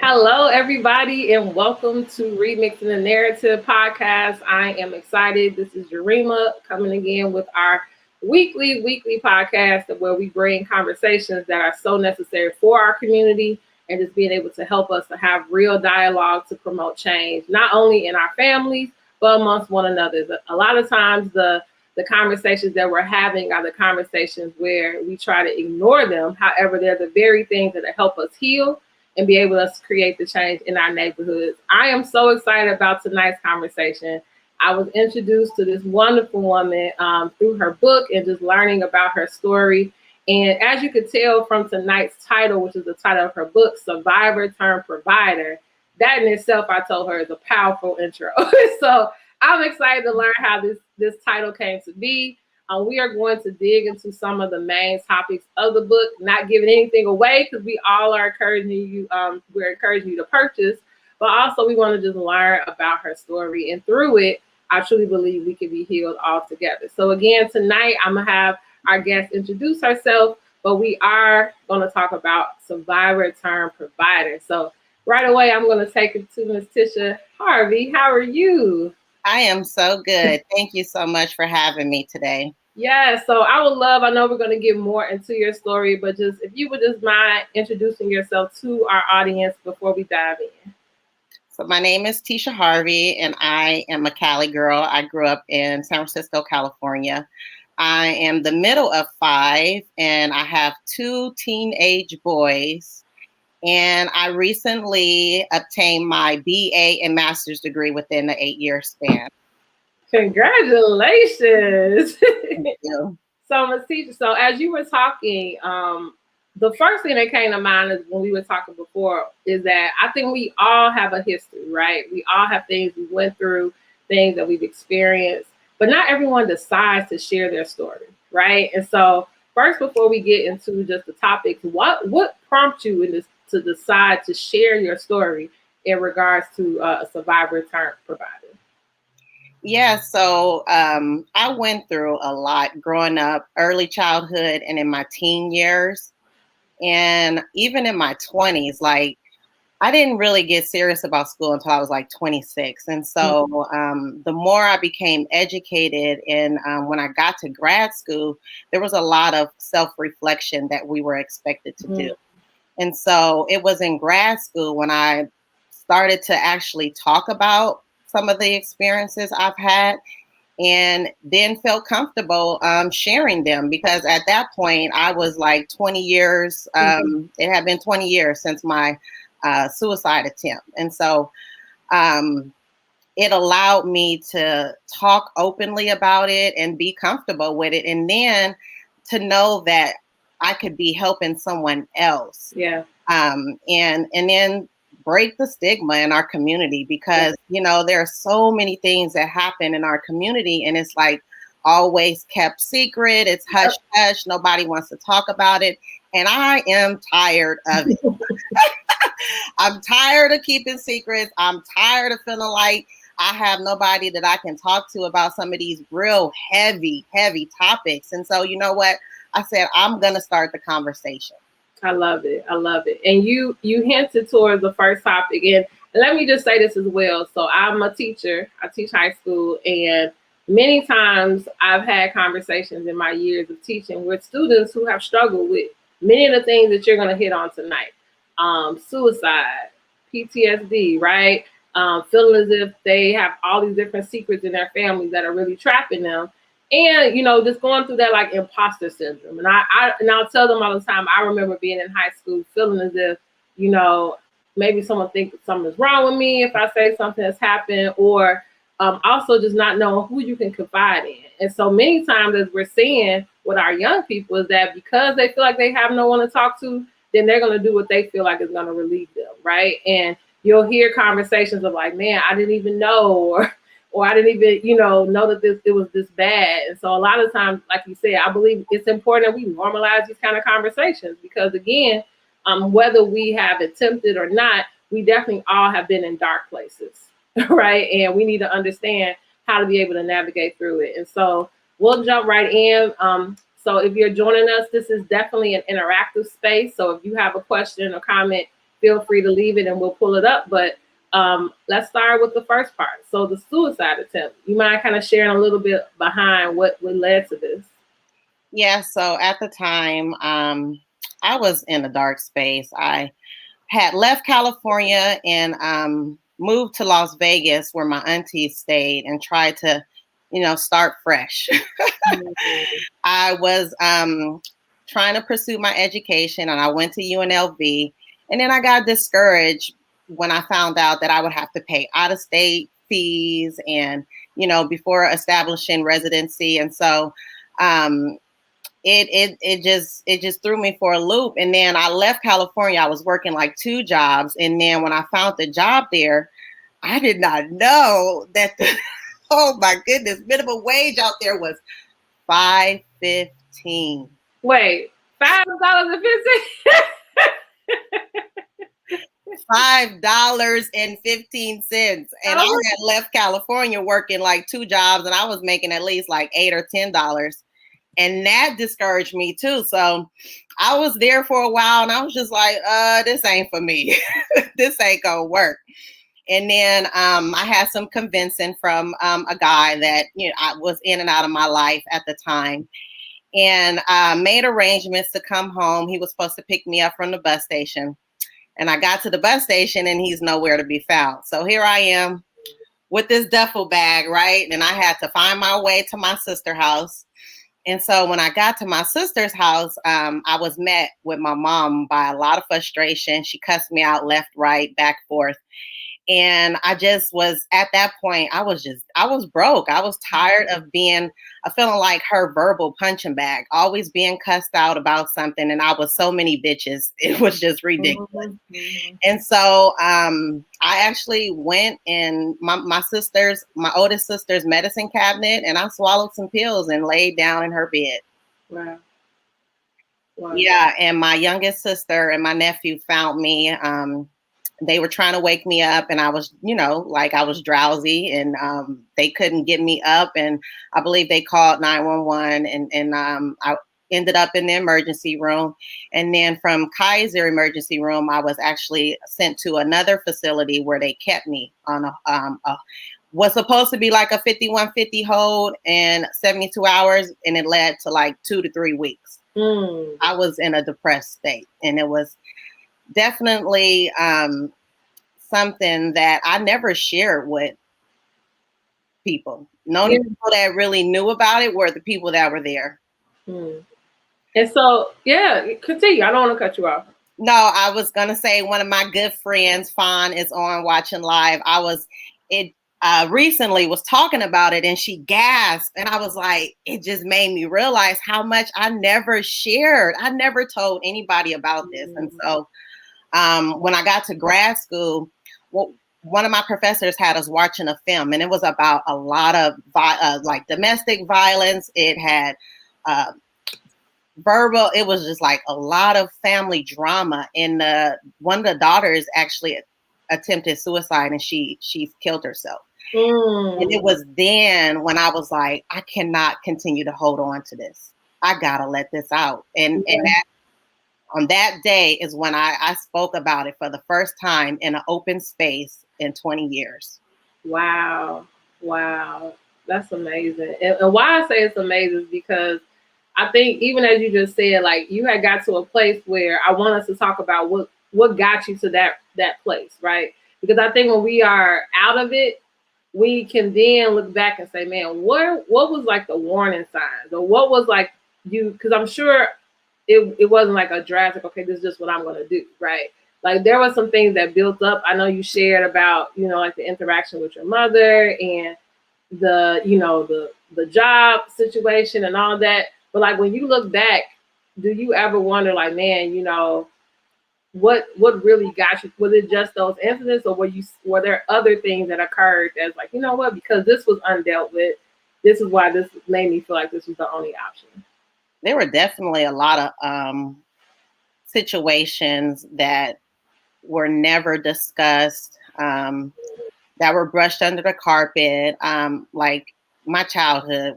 Hello, everybody, and welcome to Remixing the Narrative podcast. I am excited. This is Jarima coming again with our weekly podcast where we bring conversations that are so necessary for our community and just being able to help us to have real dialogue to promote change, not only in our families, but amongst one another. A lot of times the conversations that we're having are the conversations where we try to ignore them. However, they're the very things that help us heal and be able to create the change in our neighborhoods. I am so excited about tonight's conversation. I was introduced to this wonderful woman through her book and just learning about her story. And as you could tell from tonight's title, which is the title of her book, Survivor Turned Provider, that in itself, I told her, is a powerful intro. So I'm excited to learn how this title came to be. We are going to dig into some of the main topics of the book, not giving anything away because we all are encouraging you. We're encouraging you to purchase, but also we want to just learn about her story, and through it, I truly believe we can be healed all together. So again, tonight I'm gonna have our guest introduce herself, but we are going to talk about survivor turned provider. So right away, I'm going to take it to Miss Tisha Harvey. How are you? I am so good. Thank you so much for having me today. Yeah, so I would love, I know we're going to get more into your story, but just if you would just mind introducing yourself to our audience before we dive in. So my name is Tisha Harvey, and I am a Cali girl. I grew up in San Francisco, California. I am the middle of five, and I have two teenage boys. And I recently obtained my BA and master's degree within the 8-year span. Congratulations. Thank you. So, Ms. Teacher, so as you were talking, the first thing that came to mind is when we were talking before is that I think we all have a history, right? We all have things we went through, things that we've experienced, but not everyone decides to share their story, right? And so first, before we get into just the topics, what prompted you in this to decide to share your story in regards to a survivor turned provider? Yeah, so I went through a lot growing up, early childhood, and in my teen years. And even in my 20s, like I didn't really get serious about school until I was like 26. And so the more I became educated and when I got to grad school, there was a lot of self-reflection that we were expected to do. And so it was in grad school when I started to actually talk about some of the experiences I've had and then felt comfortable sharing them because at that point I was like 20 years. It had been 20 years since my suicide attempt. And so it allowed me to talk openly about it and be comfortable with it. And then to know that I could be helping someone else. Yeah. And then break the stigma in our community because, you know, there are so many things that happen in our community and it's like always kept secret. It's hush hush. Nobody wants to talk about it. And I am tired of it. I'm tired of keeping secrets. I'm tired of feeling like I have nobody that I can talk to about some of these real heavy topics. And so, you know what? I said, I'm going to start the conversation. I love it. I love it. And you hinted towards the first topic. And let me just say this as well. So I'm a teacher. I teach high school. And many times I've had conversations in my years of teaching with students who have struggled with many of the things that you're going to hit on tonight. Suicide, PTSD, right? Feeling as if they have all these different secrets in their families that are really trapping them. And, you know, just going through that like imposter syndrome. And I'll tell them all the time, I remember being in high school feeling as if, you know, maybe someone thinks something's wrong with me if I say something has happened, or also just not knowing who you can confide in. And so many times, as we're seeing with our young people, is that because they feel like they have no one to talk to, then they're going to do what they feel like is going to relieve them, right? And you'll hear conversations of like, man, I didn't even know, or I didn't even, you know that it was this bad. And so a lot of times, like you said, I believe it's important that we normalize these kind of conversations because, again, whether we have attempted or not, we definitely all have been in dark places, right? And we need to understand how to be able to navigate through it. And so we'll jump right in. So if you're joining us, this is definitely an interactive space. So if you have a question or comment, feel free to leave it and we'll pull it up. But let's start with the first part. So the suicide attempt. You mind kind of sharing a little bit behind what led to this? Yeah, so at the time, I was in a dark space. I had left California and moved to Las Vegas where my auntie stayed and tried to, start fresh. I was trying to pursue my education and I went to UNLV, and then I got discouraged when I found out that I would have to pay out of state fees and, before establishing residency. And so it just threw me for a loop. And then I left California. I was working like 2 jobs. And then when I found the job there, I did not know that oh my goodness, minimum wage out there was $5.15. Wait, $5.15? $5.15. And I had left California working like 2 jobs and I was making at least like $8 or $10. And that discouraged me too. So I was there for a while and I was just like, this ain't for me. This ain't gonna work. And then I had some convincing from a guy that I was in and out of my life at the time, and made arrangements to come home. He was supposed to pick me up from the bus station, and I got to the bus station and he's nowhere to be found. So here I am with this duffel bag, right? And I had to find my way to my sister's house. And so when I got to my sister's house, I was met with my mom by a lot of frustration. She cussed me out left, right, back, forth. And I just was at that point, I was broke. I was tired of feeling like her verbal punching bag, always being cussed out about something. And I was so many bitches. It was just ridiculous. Mm-hmm. And so I actually went in my oldest sister's medicine cabinet, and I swallowed some pills and laid down in her bed. Wow. Yeah. And my youngest sister and my nephew found me. They were trying to wake me up, and I was, I was drowsy, and they couldn't get me up. And I believe they called 911, and I ended up in the emergency room. And then from Kaiser emergency room, I was actually sent to another facility where they kept me on was supposed to be like a 5150 hold and 72 hours, and it led to like 2 to 3 weeks. I was in a depressed state, and it was definitely something that I never shared with people. The only people that really knew about it were the people that were there. And so, continue. I don't want to cut you off. No, I was going to say one of my good friends, Fawn, is on watching live. Recently was talking about it, and she gasped, and I was like, it just made me realize how much I never shared. I never told anybody about this. And so when I got to grad school, one of my professors had us watching a film, and it was about a lot of like domestic violence. It had verbal. It was just like a lot of family drama. And one of the daughters actually attempted suicide, and she killed herself. And it was then when I was like, I cannot continue to hold on to this. I gotta let this out. And on that day is when I spoke about it for the first time in an open space in 20 years. Wow. That's amazing. And why I say it's amazing is because I think, even as you just said, like, you had got to a place where I want us to talk about what got you to that place, right? Because I think when we are out of it, we can then look back and say, man, what was like the warning signs, or what was like because I'm sure it wasn't like a drastic, okay, this is just what I'm going to do, right? Like, there were some things that built up. I know you shared about, like the interaction with your mother and the job situation and all that. But like, when you look back, do you ever wonder, like, man, what really got you? Was it just those incidents, or were there other things that occurred that's like, what, because this was undealt with, this is why this made me feel like this was the only option? There were definitely a lot of situations that were never discussed, that were brushed under the carpet. Like, my childhood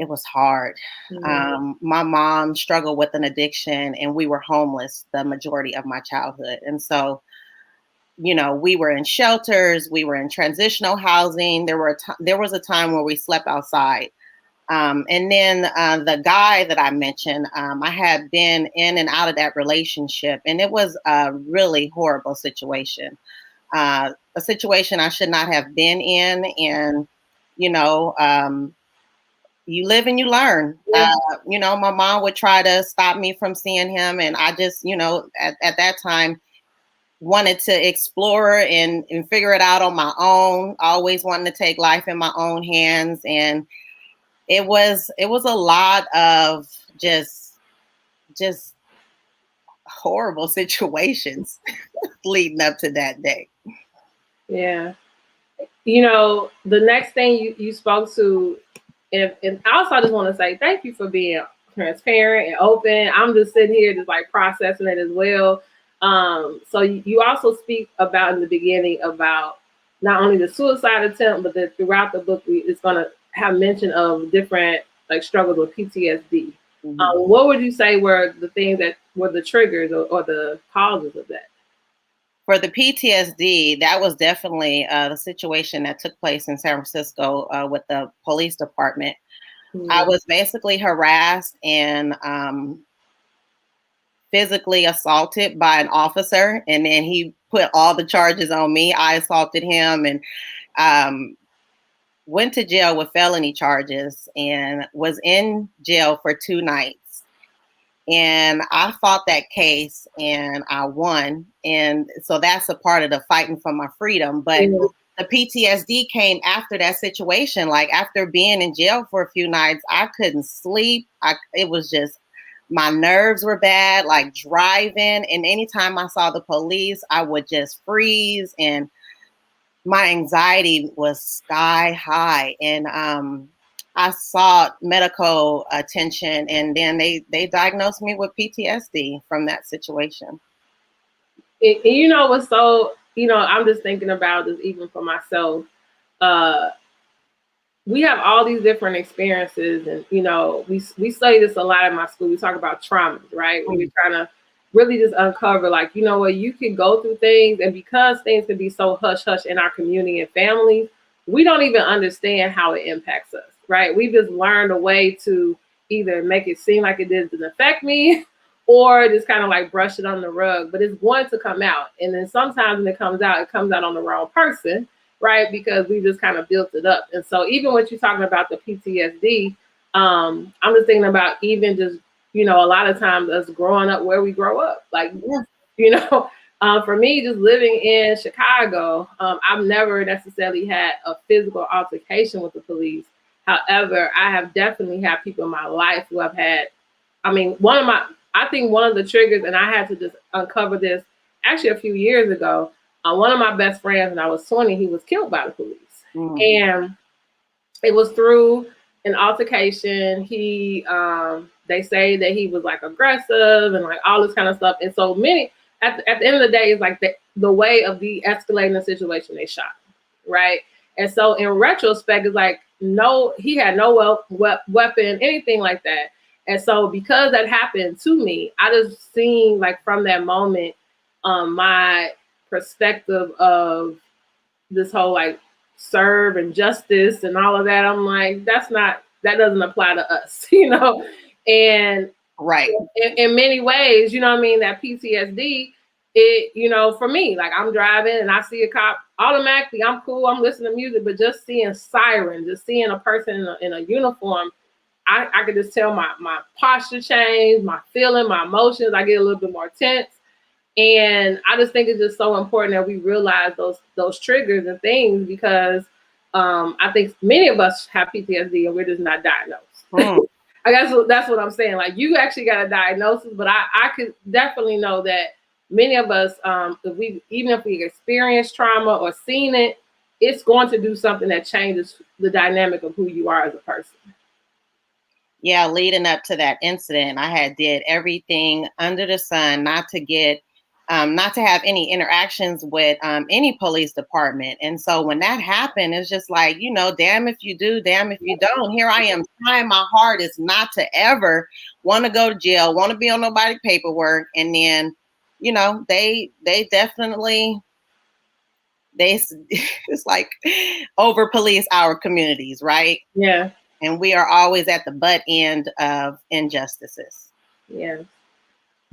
it was hard. My mom struggled with an addiction, and we were homeless the majority of my childhood. And so, we were in shelters, we were in transitional housing. There was a time where we slept outside. And then the guy that I mentioned, I had been in and out of that relationship, and it was a really horrible situation. A situation I should not have been in. And, you live and you learn. Yeah. My mom would try to stop me from seeing him. And I just, at that time, wanted to explore and figure it out on my own, always wanting to take life in my own hands. And it was a lot of just horrible situations leading up to that day. Yeah. The next thing you spoke to, and also I just want to say thank you for being transparent and open. I'm just sitting here just like processing it as well. So you also speak about in the beginning about not only the suicide attempt, but that throughout the book it's going to have mention of different like struggles with PTSD. What would you say were the things that were the triggers or the causes of that? For the PTSD, that was definitely the situation that took place in San Francisco with the police department. I was basically harassed and physically assaulted by an officer, and then he put all the charges on me. I assaulted him and went to jail with felony charges and was in jail for 2 nights. And I fought that case and I won. And so that's a part of the fighting for my freedom. But the PTSD came after that situation. Like after being in jail for a few nights, I couldn't sleep. It was just, my nerves were bad, like driving. And anytime I saw the police, I would just freeze. And my anxiety was sky high. And I sought medical attention, and then they diagnosed me with PTSD from that situation. What's so, I'm just thinking about this even for myself. We have all these different experiences, and we study this a lot in my school. We talk about traumas, right? We're trying to really just uncover, like, you can go through things, and because things can be so hush hush in our community and families, we don't even understand how it impacts us, right? We just learned a way to either make it seem like it didn't affect me, or just kind of like brush it on the rug. But it's going to come out, and then sometimes when it comes out on the wrong person, right? Because we just kind of built it up. And so even what you're talking about, the PTSD, I'm just thinking about even just, a lot of times us growing up where we grow up. Like, for me, just living in Chicago, I've never necessarily had a physical altercation with the police. However, I have definitely had people in my life who have had, I think one of the triggers, and I had to just uncover this actually a few years ago. One of my best friends, when I was 20, he was killed by the police. And it was through an altercation. They say that he was like aggressive and like all this kind of stuff. And so many, at the end of the day, it's like the way of de-escalating the situation, they shot him, right? And so in retrospect, it's like, no, he had no weapon, anything like that. And so because that happened to me, I just seen like from that moment, my perspective of this whole like serve and justice and all of that, I'm like, that doesn't apply to us, and right. In many ways, that PTSD, it, for me, like I'm driving and I see a cop, automatically I'm cool, I'm listening to music, but just seeing sirens, just seeing a person in a uniform, I could just tell my posture change, my feeling, my emotions, I get a little bit more tense. And I just think it's just so important that we realize those triggers and things, because I think many of us have PTSD and we're just not diagnosed. I guess that's what I'm saying. Like, you actually got a diagnosis, but I could definitely know that many of us, if we experience trauma or seen it, it's going to do something that changes the dynamic of who you are as a person. Yeah, leading up to that incident, I had did everything under the sun not to get not to have any interactions with any police department. And so when that happened, it's just like, damn if you do, damn if you don't. Here I am trying my hardest not to ever want to go to jail, want to be on nobody's paperwork. And then, they definitely, it's like over police our communities, right? Yeah. And we are always at the butt end of injustices. Yeah.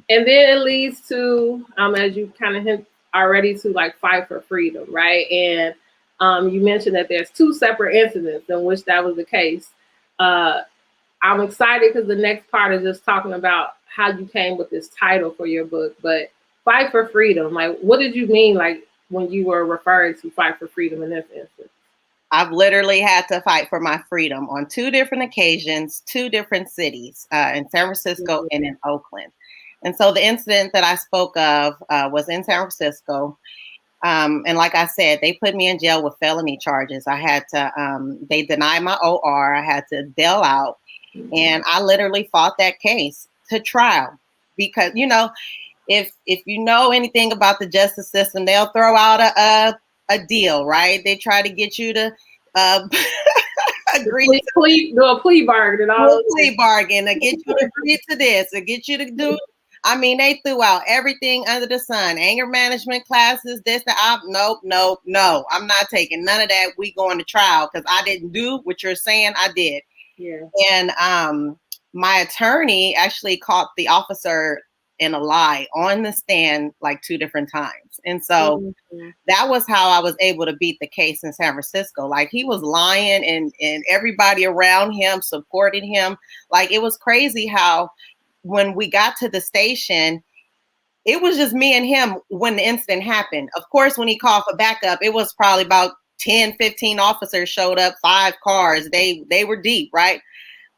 And then it leads to, as you kind of hint already, to like fight for freedom, right? And you mentioned that there's 2 separate incidents in which that was the case. I'm excited because the next part is just talking about how you came with this title for your book. But fight for freedom, like, what did you mean, like, when you were referring to fight for freedom in this instance? I've literally had to fight for my freedom on 2 different occasions, 2 different cities, in San Francisco and in Oakland. And so the incident that I spoke of was in San Francisco. And like I said, they put me in jail with felony charges. I had to, they denied my OR. I had to bail out. And I literally fought that case to trial because, if you know anything about the justice system, they'll throw out a deal, right? They try to get you to agree do a plea bargain and all. Plea bargain to get you to agree to this, or get you to do. I mean, they threw out everything under the sun. Anger management classes, this, that. No. I'm not taking none of that. We going to trial because I didn't do what you're saying I did. Yeah. And my attorney actually caught the officer in a lie on the stand like 2 different times. And so that was how I was able to beat the case in San Francisco. Like, he was lying and everybody around him supported him. Like, it was crazy how when we got to the station, it was just me and him when the incident happened. Of course, when he called for backup, it was probably about 10, 15 officers showed up, 5 cars. They were deep, right?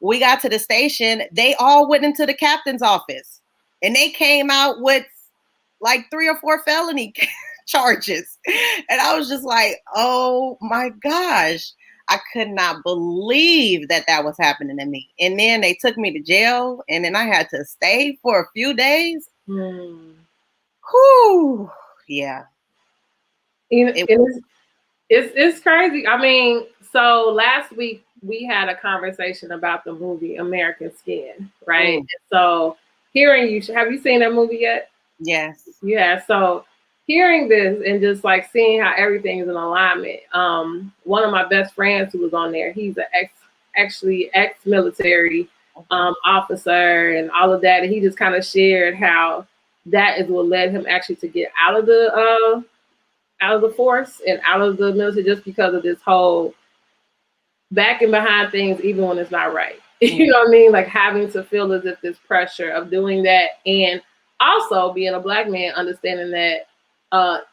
We got to the station. They all went into the captain's office. And they came out with like 3 or 4 felony charges. And I was just like, oh my gosh, I could not believe that was happening to me. And then they took me to jail and then I had to stay for a few days. Whew. Yeah. It's crazy. I mean, so last week we had a conversation about the movie American Skin, right? So hearing you, have you seen that movie yet? Yes. Yeah. So hearing this and just like seeing how everything is in alignment. One of my best friends who was on there, he's an ex-military officer and all of that. And he just kind of shared how that is what led him actually to get out of the force and out of the military, just because of this whole backing behind things, even when it's not right. You know what I mean? Like having to feel as if this pressure of doing that, and also being a Black man, understanding that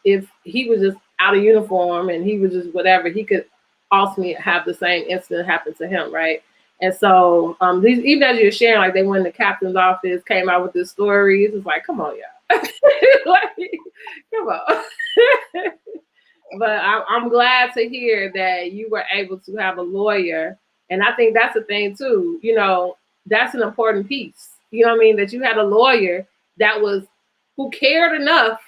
if he was just out of uniform and he was just whatever, he could ultimately have the same incident happen to him, right? And so these, even as you're sharing, like they went in the captain's office, came out with this story. It's like, come on, y'all. Like, come on. But I'm glad to hear that you were able to have a lawyer. And I think that's the thing too, that's an important piece. You know what I mean? That you had a lawyer who cared enough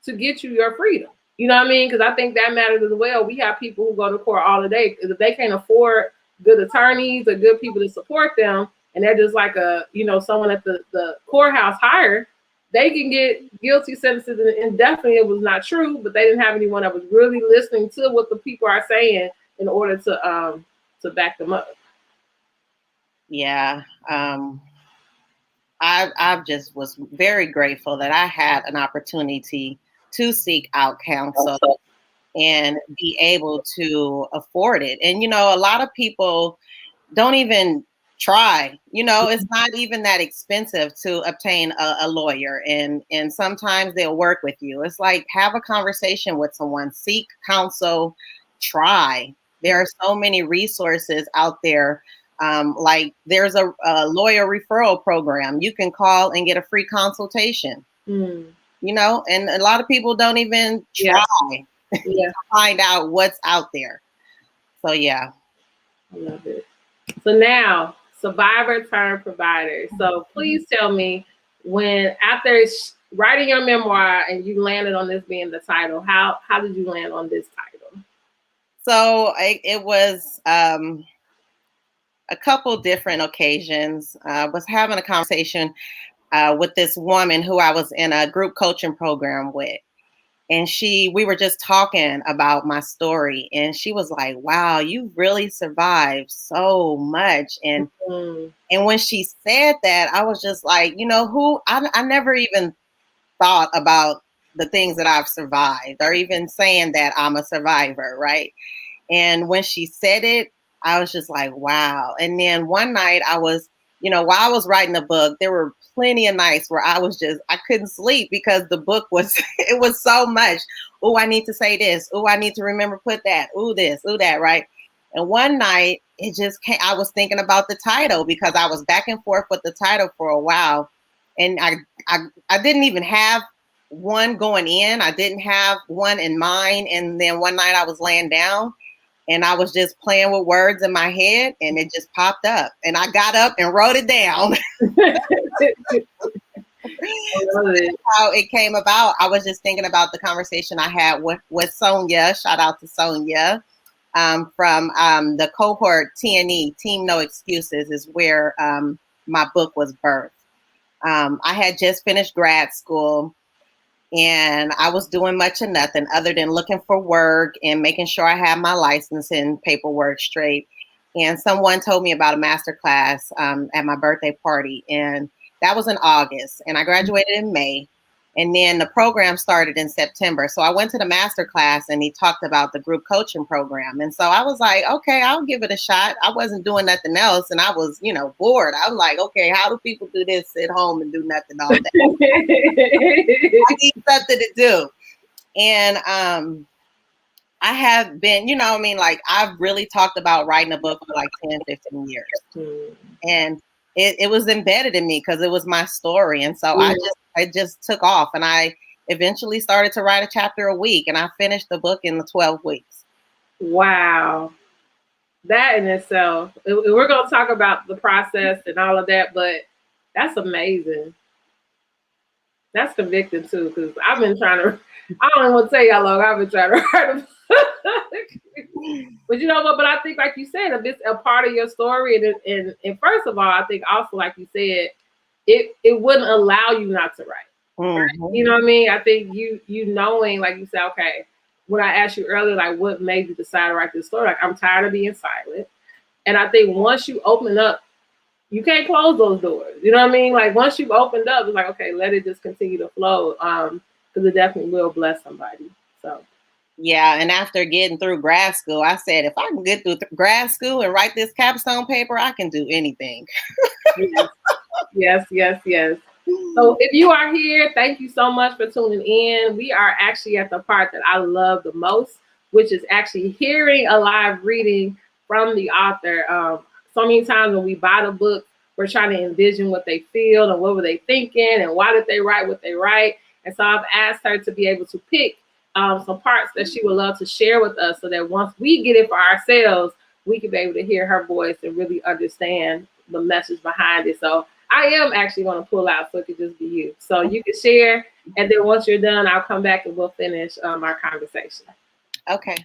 to get you your freedom. You know what I mean? Because I think that matters as well. We have people who go to court all the day. If they can't afford good attorneys or good people to support them, and they're just like someone at the courthouse hired, they can get guilty sentences and definitely it was not true, but they didn't have anyone that was really listening to what the people are saying in order to back them up. Yeah. I just was very grateful that I had an opportunity to seek out counsel and be able to afford it. And, a lot of people don't even try. It's not even that expensive to obtain a lawyer. And sometimes they'll work with you. It's like, have a conversation with someone, seek counsel, try. There are so many resources out there. Like there's a lawyer referral program. You can call and get a free consultation, and a lot of people don't even try to find out what's out there. So, yeah. I love it. So now, survivor turned provider. So please tell me, when after writing your memoir and you landed on this being the title. How did you land on this title? So it was a couple different occasions. I was having a conversation with this woman who I was in a group coaching program with. And we were just talking about my story. And she was like, wow, you really survived so much. And when she said that, I was just like, I never even thought about the things that I've survived or even saying that I'm a survivor, right? And when she said it, I was just like, wow. And then one night I was, while I was writing the book, there were plenty of nights where I couldn't sleep because the book it was so much. Oh, I need to say this. Oh, I need to remember, put that. Oh, this, oh, that, right? And one night it just came, I was thinking about the title because I was back and forth with the title for a while. And I didn't even have one going in. I didn't have one in mind. And then one night I was laying down and I was just playing with words in my head and it just popped up. And I got up and wrote it down. How it came about. I was just thinking about the conversation I had with Sonia. Shout out to Sonia. From the cohort TNE, Team No Excuses, is where my book was birthed. I had just finished grad school and I was doing much of nothing other than looking for work and making sure I had my license and paperwork straight. And someone told me about a master class at my birthday party. And that was in August. And I graduated in May. And then the program started in September. So I went to the master class and he talked about the group coaching program. And so I was like, okay, I'll give it a shot. I wasn't doing nothing else. And I was, bored. I was like, okay, how do people do this? Sit home and do nothing all day. I need something to do. And I have been, I've really talked about writing a book for like 10, 15 years. And it was embedded in me because it was my story. And so I just took off and I eventually started to write a chapter a week and I finished the book in the 12 weeks. Wow. That in itself, we're going to talk about the process and all of that, but that's amazing. That's convicting too, because I've been trying to, I don't even want to tell you how long I've been trying to write a book. But you know what? But I think, like you said, if it's a part of your story, and first of all, I think also, like you said, it wouldn't allow you not to write. Right? You know what I mean? I think you knowing, like you said, okay, when I asked you earlier, like what made you decide to write this story? Like I'm tired of being silent, and I think once you open up, you can't close those doors. You know what I mean? Like once you've opened up, it's like okay, let it just continue to flow, because it definitely will bless somebody. So. Yeah, and after getting through grad school, I said, if I can get through grad school and write this capstone paper, I can do anything. Yes. So if you are here, thank you so much for tuning in. We are actually at the part that I love the most, which is actually hearing a live reading from the author. So many times when we buy the book, we're trying to envision what they feel and what were they thinking and why did they write what they write. And so I've asked her to be able to pick some parts that she would love to share with us so that once we get it for ourselves, we can be able to hear her voice and really understand the message behind it. So I am actually going to pull out so it could just be you. So you can share, and then once you're done, I'll come back and we'll finish our conversation. Okay.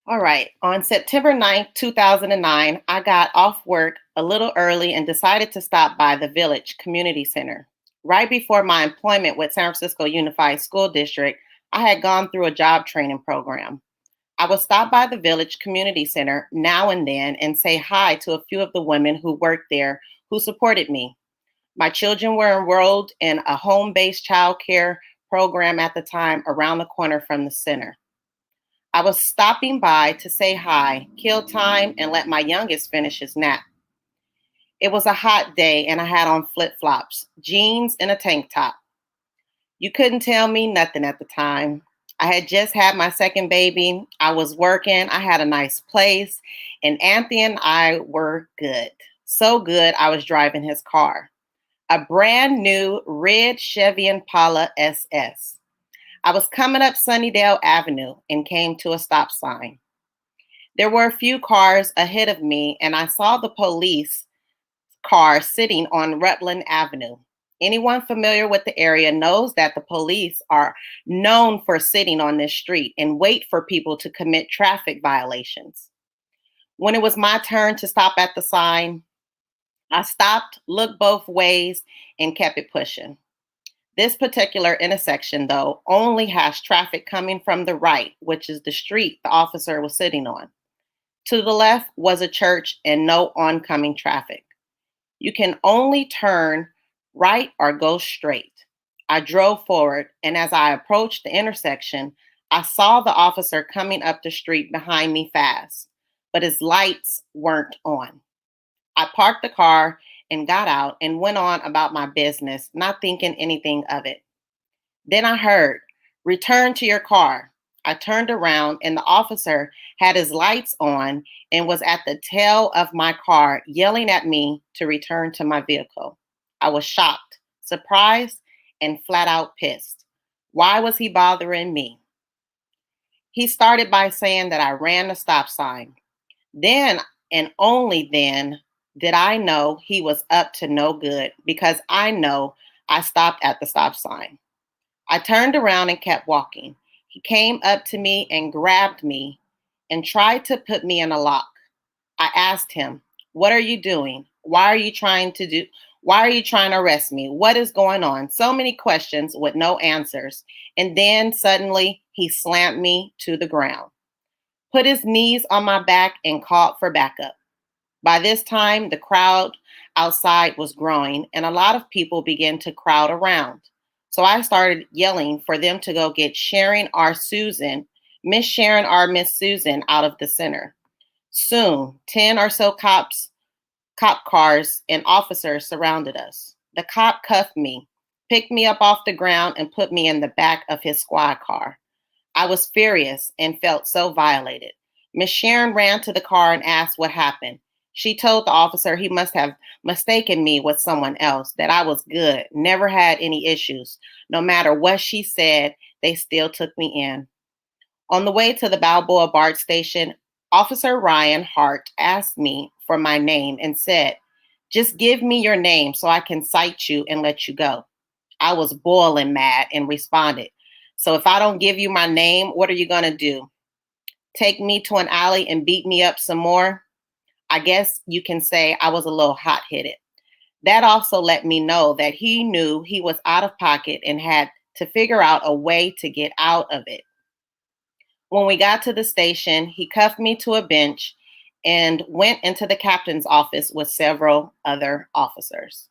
All right. On September 9th, 2009, I got off work a little early and decided to stop by the Village Community Center. Right before my employment with San Francisco Unified School District, I had gone through a job training program. I would stop by the Village Community Center now and then and say hi to a few of the women who worked there who supported me. My children were enrolled in a home-based child care program at the time around the corner from the center. I was stopping by to say hi, kill time, and let my youngest finish his nap. It was a hot day and I had on flip-flops, jeans, and a tank top. You couldn't tell me nothing at the time. I had just had my second baby. I was working. I had a nice place. And Anthony and I were good. So good, I was driving his car. A brand new red Chevy Impala SS. I was coming up Sunnydale Avenue and came to a stop sign. There were a few cars ahead of me, and I saw the police car sitting on Rutland Avenue. Anyone familiar with the area knows that the police are known for sitting on this street and wait for people to commit traffic violations. When it was my turn to stop at the sign, I stopped, looked both ways, and kept it pushing. This particular intersection, though, only has traffic coming from the right, which is the street the officer was sitting on. To the left was a church and no oncoming traffic. You can only turn right or go straight. I drove forward, and as I approached the intersection, I saw the officer coming up the street behind me fast, but his lights weren't on. I parked the car and got out and went on about my business, not thinking anything of it. Then I heard, "Return to your car." I turned around and the officer had his lights on and was at the tail of my car yelling at me to return to my vehicle. I was shocked, surprised, and flat out pissed. Why was he bothering me? He started by saying that I ran the stop sign. Then and only then did I know he was up to no good because I know I stopped at the stop sign. I turned around and kept walking. He came up to me and grabbed me and tried to put me in a lock. I asked him, "What are you doing? Why are you trying to arrest me? What is going on?" So many questions with no answers. And then suddenly he slammed me to the ground, put his knees on my back, and called for backup. By this time, the crowd outside was growing and a lot of people began to crowd around. So I started yelling for them to go get Miss Sharon or Miss Susan out of the center. Soon, 10 or so cop cars and officers surrounded us. The cop cuffed me, picked me up off the ground, and put me in the back of his squad car. I was furious and felt so violated. Miss Sharon ran to the car and asked what happened. She told the officer he must have mistaken me with someone else, that I was good, never had any issues. No matter what she said, they still took me in. On the way to the Balboa BART station, Officer Ryan Hart asked me for my name and said, "Just give me your name so I can cite you and let you go." I was boiling mad and responded, "So if I don't give you my name, what are you going to do? Take me to an alley and beat me up some more?" I guess you can say I was a little hot-headed. That also let me know that he knew he was out of pocket and had to figure out a way to get out of it. When we got to the station, he cuffed me to a bench and went into the captain's office with several other officers.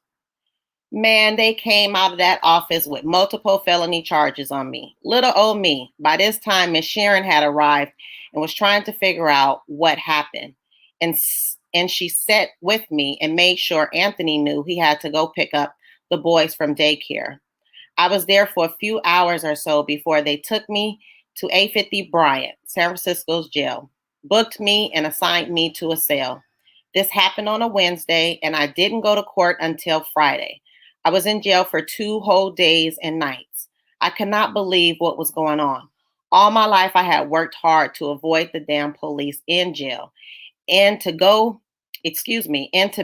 Man, they came out of that office with multiple felony charges on me. Little old me. By this time, Miss Sharon had arrived and was trying to figure out what happened. And she sat with me and made sure Anthony knew he had to go pick up the boys from daycare. I was there for a few hours or so before they took me to A50 Bryant, San Francisco's jail, booked me and assigned me to a cell. This happened on a Wednesday, and I didn't go to court until Friday. I was in jail for 2 whole days and nights. I could not believe what was going on. All my life, I had worked hard to avoid the damn police in jail. And to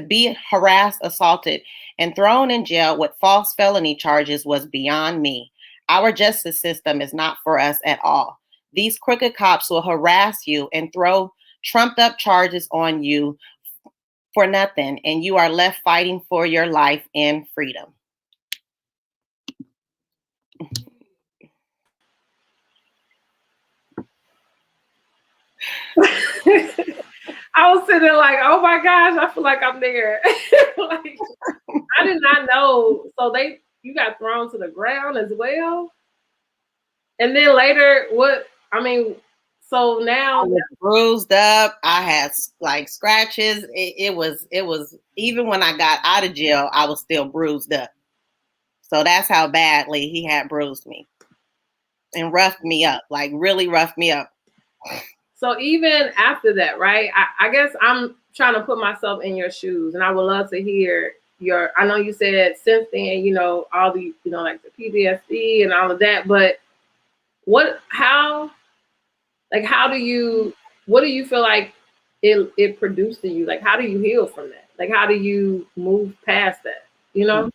be harassed, assaulted, and thrown in jail with false felony charges was beyond me. Our justice system is not for us at all. These crooked cops will harass you and throw trumped up charges on you for nothing, and you are left fighting for your life and freedom. I was sitting there like, oh my gosh, I feel like I'm there. Like, I did not know. So you got thrown to the ground as well. And then later, so now I was bruised up. I had like scratches. It was even when I got out of jail, I was still bruised up. So that's how badly he had bruised me and roughed me up, like really roughed me up. So even after that, right? I guess I'm trying to put myself in your shoes, and I would love to hear I know you said since then, all the, like the PTSD and all of that, but what do you feel like it produced in you? Like, how do you heal from that? Like, how do you move past that? You know?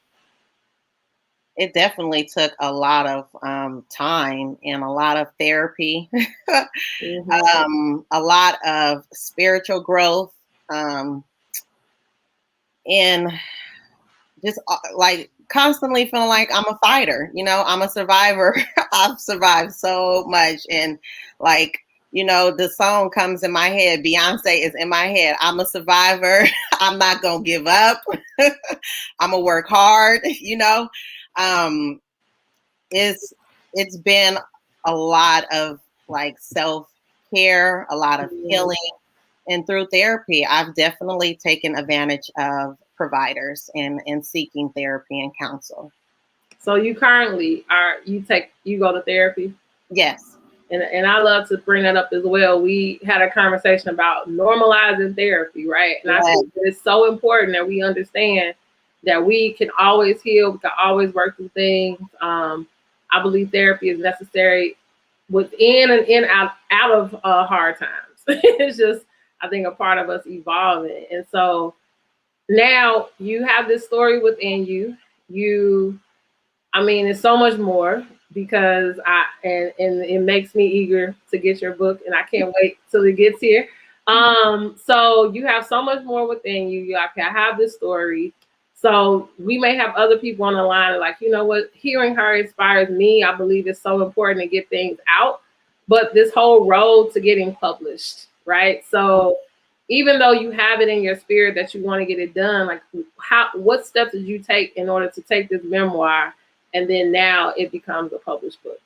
It definitely took a lot of time and a lot of therapy, a lot of spiritual growth, and just like constantly feeling like I'm a fighter. You know, I'm a survivor. I've survived so much, and like, you know, the song comes in my head. Beyonce is in my head. I'm a survivor. I'm not gonna give up. I'm gonna work hard. You know, it's been a lot of like self-care, a lot of healing, and through therapy I've definitely taken advantage of providers and seeking therapy and counsel. So you currently you go to therapy? Yes. And I love to bring that up as well. We had a conversation about normalizing therapy, right? And I think it's so important that we understand that we can always heal, we can always work through things. I believe therapy is necessary within and out of hard times. It's just, I think, a part of us evolving. And so now you have this story within you. It's so much more, because and it makes me eager to get your book, and I can't wait till it gets here. So you have so much more within you. I have this story. So we may have other people on the line, like, you know what, hearing her inspires me. I believe it's so important to get things out. But this whole road to getting published, right? So even though you have it in your spirit that you want to get it done, like, what steps did you take in order to take this memoir, and then now it becomes a published book?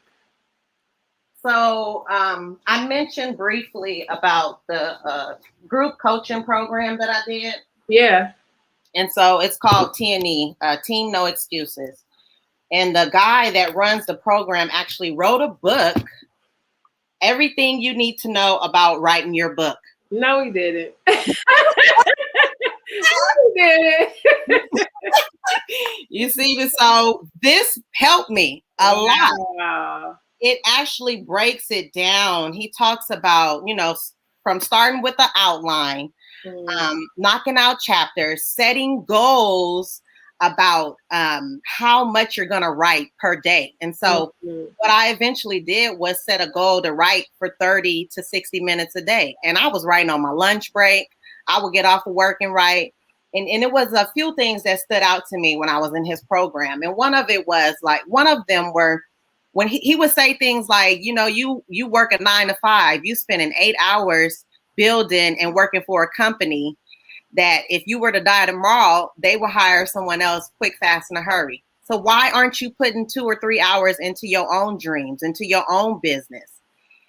So I mentioned briefly about the group coaching program that I did. Yeah. And so it's called TNE, Team No Excuses. And the guy that runs the program actually wrote a book, Everything You Need to Know About Writing Your Book. No, he didn't. He didn't. You see, so this helped me a lot. Wow. It actually breaks it down. He talks about, you know, from starting with the outline, knocking out chapters, setting goals about how much you're going to write per day. And so what I eventually did was set a goal to write for 30 to 60 minutes a day. And I was writing on my lunch break. I would get off of work and write. And it was a few things that stood out to me when I was in his program. And one of them were when he would say things like, you know, you work a 9 to 5, you spending 8 hours building and working for a company that if you were to die tomorrow, they will hire someone else quick, fast, in a hurry. So why aren't you putting 2 or 3 hours into your own dreams, into your own business?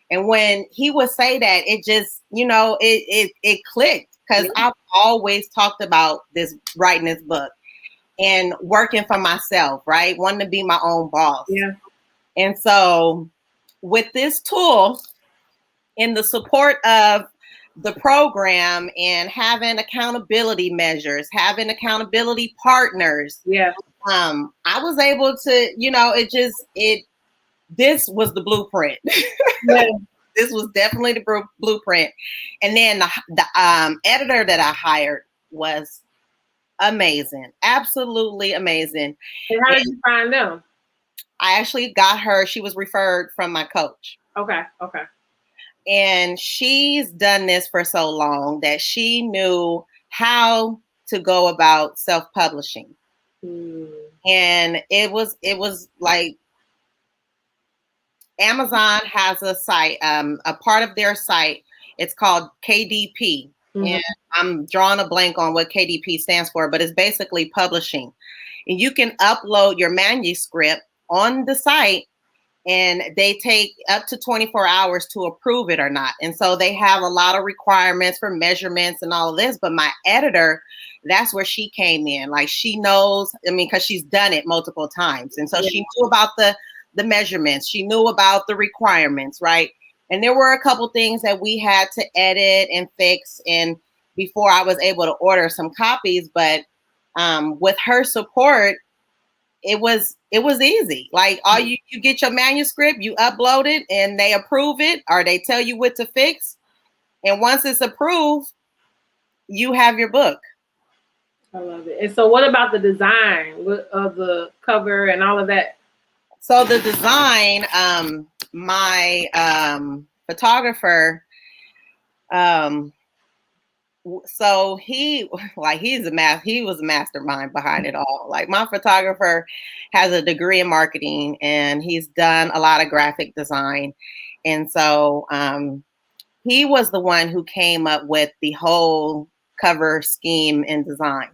And when he would say that, it just, you know, it clicked, because I've always talked about writing this book and working for myself, right? Wanting to be my own boss. Yeah. And so with this tool and the support of the program and having accountability measures, having accountability partners, I was able to, you know, this was the blueprint. This was definitely the blueprint. And then the editor that I hired was amazing, absolutely amazing. And how did you find them? I actually got her. She was referred from my coach. Okay. And she's done this for so long that she knew how to go about self-publishing. And it was like, Amazon has a site, a part of their site. It's called KDP. And I'm drawing a blank on what KDP stands for, but it's basically publishing. And you can upload your manuscript on the site, and they take up to 24 hours to approve it or not. And so they have a lot of requirements for measurements and all of this. But my editor, that's where she came in. Like, she knows, because she's done it multiple times. And so she knew about the measurements. She knew about the requirements, right? And there were a couple things that we had to edit and fix, and before I was able to order some copies. But with her support, it was easy. Like, all you get your manuscript, you upload it, and they approve it, or they tell you what to fix. And once it's approved, you have your book. I love it. And so, what about the design of the cover and all of that? So the design, my photographer, so he was a mastermind behind it all. Like, my photographer has a degree in marketing and he's done a lot of graphic design. And so he was the one who came up with the whole cover scheme and design.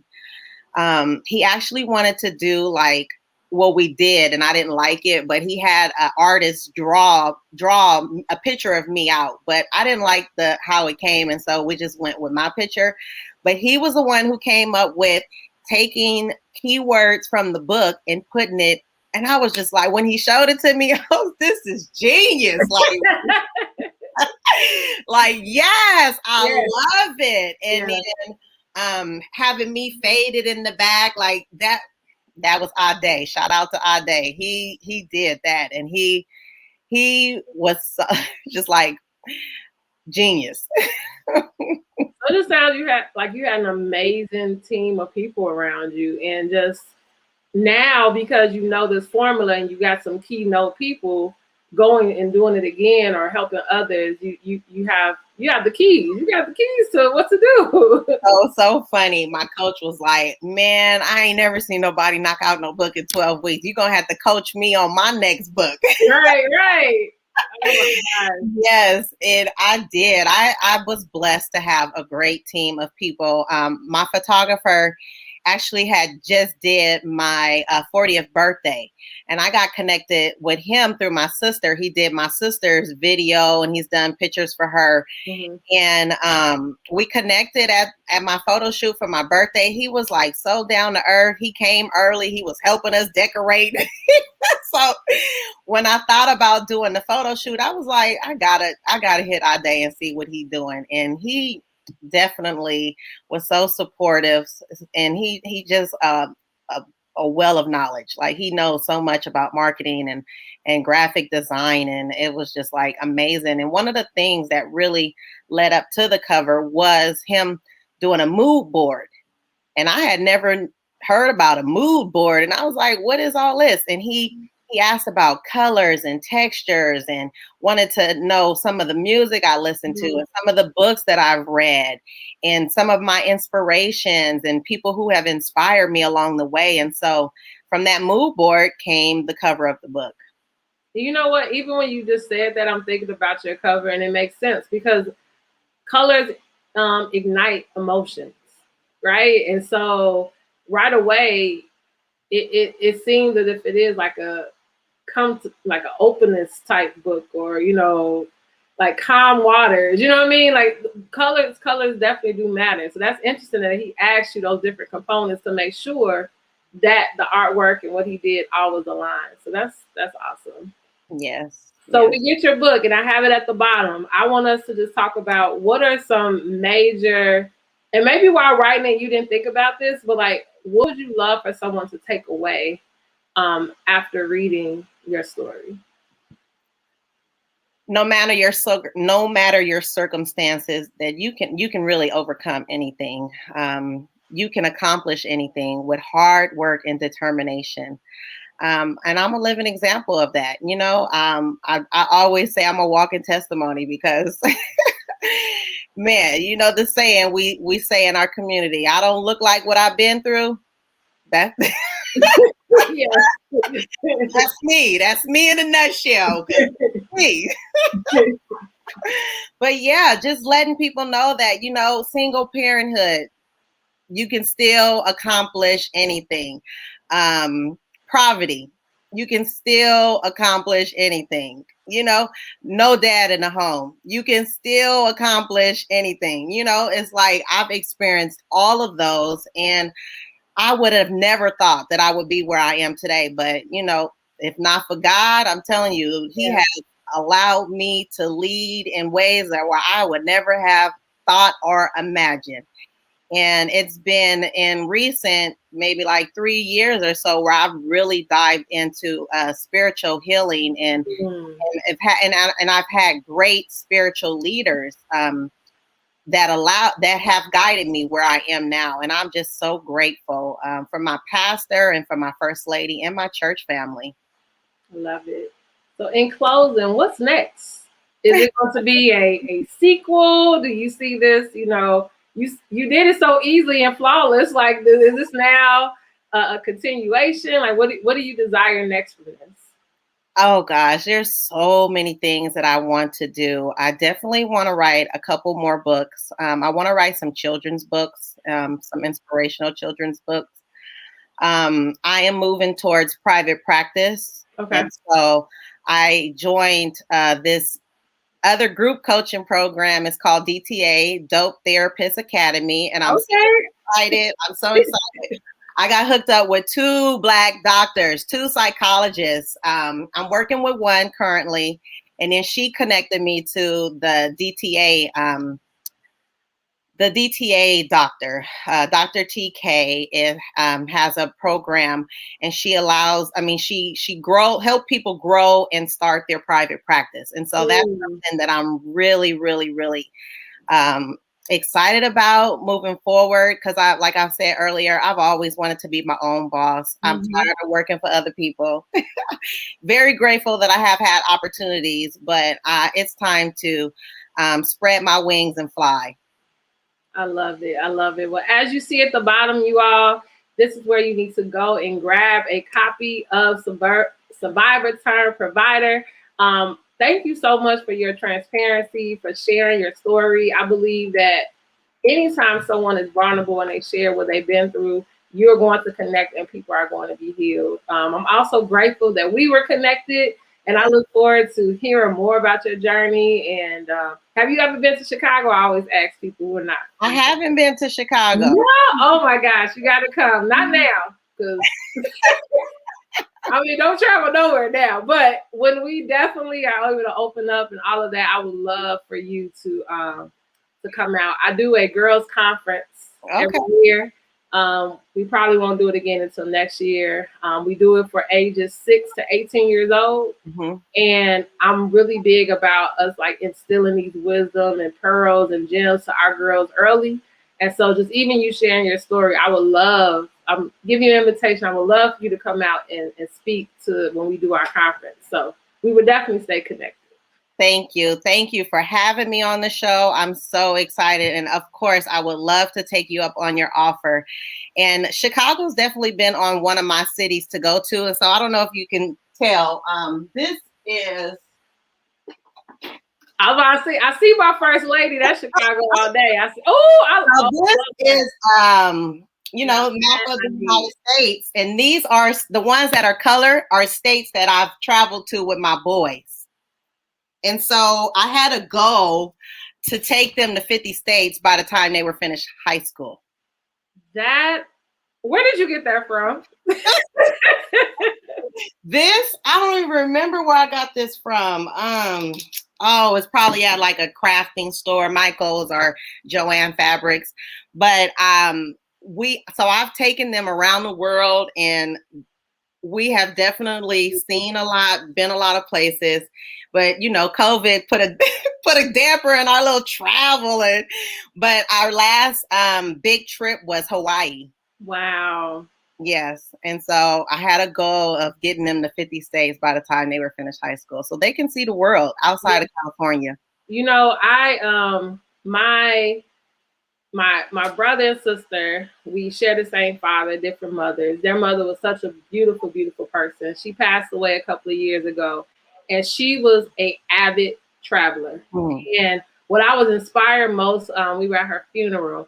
He actually wanted to do like what we did, and I didn't like it, but he had an artist draw a picture of me out, but I didn't like how it came, and so we just went with my picture. But he was the one who came up with taking keywords from the book and putting it, and I was just like, when he showed it to me, oh, this is genius. Like, yes, I love it. And then having me faded in the back, like that was Ade. Shout out to Ade. He did that, and he was just like genius. So it just sounds you had an amazing team of people around you, and just now, because you know this formula and you got some keynote people going and doing it again or helping others, you have the keys. You got the keys to what to do. So funny. My coach was like, man, I ain't never seen nobody knock out no book in 12 weeks. You're gonna have to coach me on my next book. Right. Oh my God. Yes, and I did. I was blessed to have a great team of people. My photographer actually had just did my 40th birthday, and I got connected with him through my sister. He did my sister's video, and he's done pictures for her. Mm-hmm. And we connected at my photo shoot for my birthday. He was like so down to earth. He came early. He was helping us decorate. So when I thought about doing the photo shoot, I was like, I gotta hit Ade and see what he's doing. And he definitely was so supportive, and he just a well of knowledge. Like, he knows so much about marketing and graphic design, and it was just like amazing. And one of the things that really led up to the cover was him doing a mood board, and I had never heard about a mood board, and I was like, what is all this? And he asked about colors and textures and wanted to know some of the music I listened to and some of the books that I've read and some of my inspirations and people who have inspired me along the way. And so from that mood board came the cover of the book. You know what? Even when you just said that, I'm thinking about your cover, and it makes sense because colors ignite emotions, right? And so right away, it seems as if it is like an openness type book, or like calm waters. You know what I mean? Like, colors definitely do matter. So that's interesting that he asked you those different components to make sure that the artwork and what he did all was aligned. So that's awesome. Yes. So we get your book, and I have it at the bottom. I want us to just talk about what are some major, and maybe while writing it, you didn't think about this, but like, what would you love for someone to take away after reading your story? No matter your circumstances, that you can really overcome anything. You can accomplish anything with hard work and determination. And I'm a living example of that. I always say I'm a walking testimony because, man, the saying we say in our community, I don't look like what I've been through. That's me. That's me in a nutshell. Me. But yeah, just letting people know that, single parenthood, you can still accomplish anything. Poverty, you can still accomplish anything. No dad in the home, you can still accomplish anything. It's like I've experienced all of those, and I would have never thought that I would be where I am today. But, if not for God, I'm telling you, he has allowed me to lead in ways that where I would never have thought or imagined. And it's been in recent, maybe like 3 years or so, where I've really dived into spiritual healing, and I've had great spiritual leaders that have guided me where I am now. And I'm just so grateful for my pastor and for my first lady and my church family. Love it. So in closing, what's next? Is it going to be a sequel? Do you see this, you did it so easily and flawless. Like, is this now a continuation? Like, what do you desire next for this? Oh gosh, there's so many things that I want to do. I definitely want to write a couple more books. I want to write some children's books, some inspirational children's books. I am moving towards private practice. Okay. And so I joined this other group coaching program. It's called DTA, Dope Therapist Academy. And I'm so excited. I'm so excited. I got hooked up with 2 Black doctors, 2 psychologists. I'm working with one currently, and then she connected me to the DTA doctor. Dr. TK has a program, and she allows, she help people grow and start their private practice. And so that's something that I'm really, really, really excited about moving forward, because like I said earlier, I've always wanted to be my own boss. I'm tired of working for other people. Very grateful that I have had opportunities, but it's time to spread my wings and fly. I love it. I love it. Well, as you see at the bottom, you all, this is where you need to go and grab a copy of Survivor Turned Provider. Thank you so much for your transparency, for sharing your story. I believe that anytime someone is vulnerable and they share what they've been through, you're going to connect and people are going to be healed. I'm also grateful that we were connected, and I look forward to hearing more about your journey. And have you ever been to Chicago? I always ask people who are not. I haven't been to Chicago. No? Oh my gosh, you got to come. Not now, because don't travel nowhere now. But when we definitely are able to open up and all of that, I would love for you to come out. I do a girls' conference every year. We probably won't do it again until next year. We do it for ages 6 to 18 years old. And I'm really big about us like instilling these wisdom and pearls and gems to our girls early. And so just even you sharing your story, I'm giving you an invitation. I would love for you to come out and speak to when we do our conference. So we would definitely stay connected. Thank you. Thank you for having me on the show. I'm so excited. And of course, I would love to take you up on your offer. And Chicago's definitely been on one of my cities to go to. And so I don't know if you can tell. This is... I see my first lady. That's Chicago all day. I see. This is map of the United States, and these are the ones that are color are states that I've traveled to with my boys. And so I had a goal to take them to 50 states by the time they were finished high school. Where did you get that from? This, I don't even remember where I got this from. It's probably at like a crafting store, Michael's or Joanne Fabrics. But I've taken them around the world, and we have definitely seen a lot, been a lot of places. But COVID put a damper in our little travel. But our last big trip was Hawaii. Wow. Yes. And so I had a goal of getting them to 50 states by the time they were finished high school, so they can see the world outside of California. My brother and sister, we share the same father, different mothers. Their mother was such a beautiful, beautiful person. She passed away a couple of years ago, and she was an avid traveler. And what I was inspired most, we were at her funeral.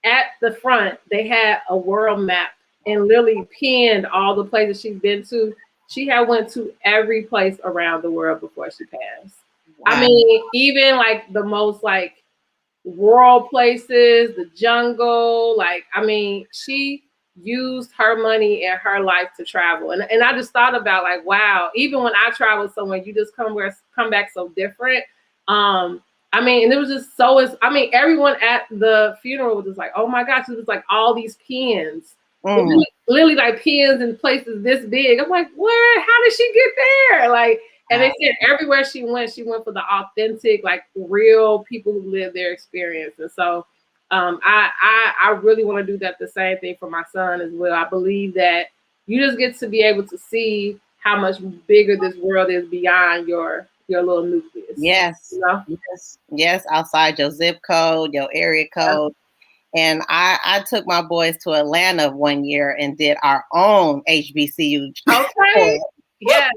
At the front, they had a world map and literally pinned all the places she's been to. She had went to every place around the world before she passed. Wow. Even like the most like rural places, the jungle, she used her money and her life to travel. And I just thought about like, wow, even when I travel somewhere, you just come back so different. And it was just so, everyone at the funeral was just like, oh my gosh, it was like all these pins. Literally like pins in places this big. I'm like, how did she get there? Like, And they said everywhere she went for the authentic, like real people who live their experience. And so I really want to do that the same thing for my son as well. I believe that you just get to be able to see how much bigger this world is beyond your little nucleus. Yes. You know? Yes, outside your zip code, your area code. And I took my boys to Atlanta one year and did our own HBCU. Okay. Yes.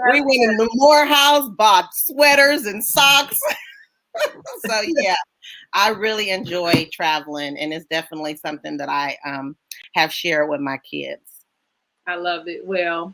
We went in the Morehouse, bought sweaters and socks. So yeah, I really enjoy traveling, and it's definitely something that I have shared with my kids. I love it. Well,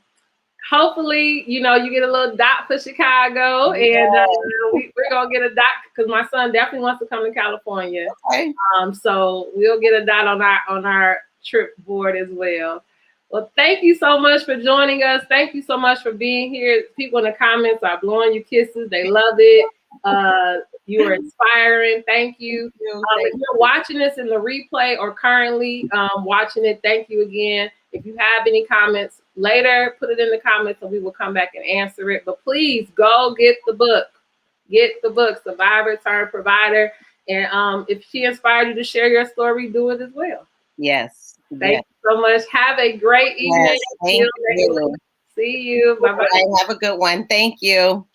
hopefully, you get a little dot for Chicago, and we're gonna get a dot because my son definitely wants to come to California. Okay. So we'll get a dot on our trip board as well. Well, thank you so much for joining us. Thank you so much for being here. People in the comments are blowing you kisses. They love it. You are inspiring. Thank you. If you're watching this in the replay or currently watching it, thank you again. If you have any comments later, put it in the comments and we will come back and answer it. But please go get the book. Get the book, Survivor Turned Provider. And if she inspired you to share your story, do it as well. Yes. Thank you so much. Have a great evening. Yes, thank you. See you. Bye-bye. Have a good one. Thank you.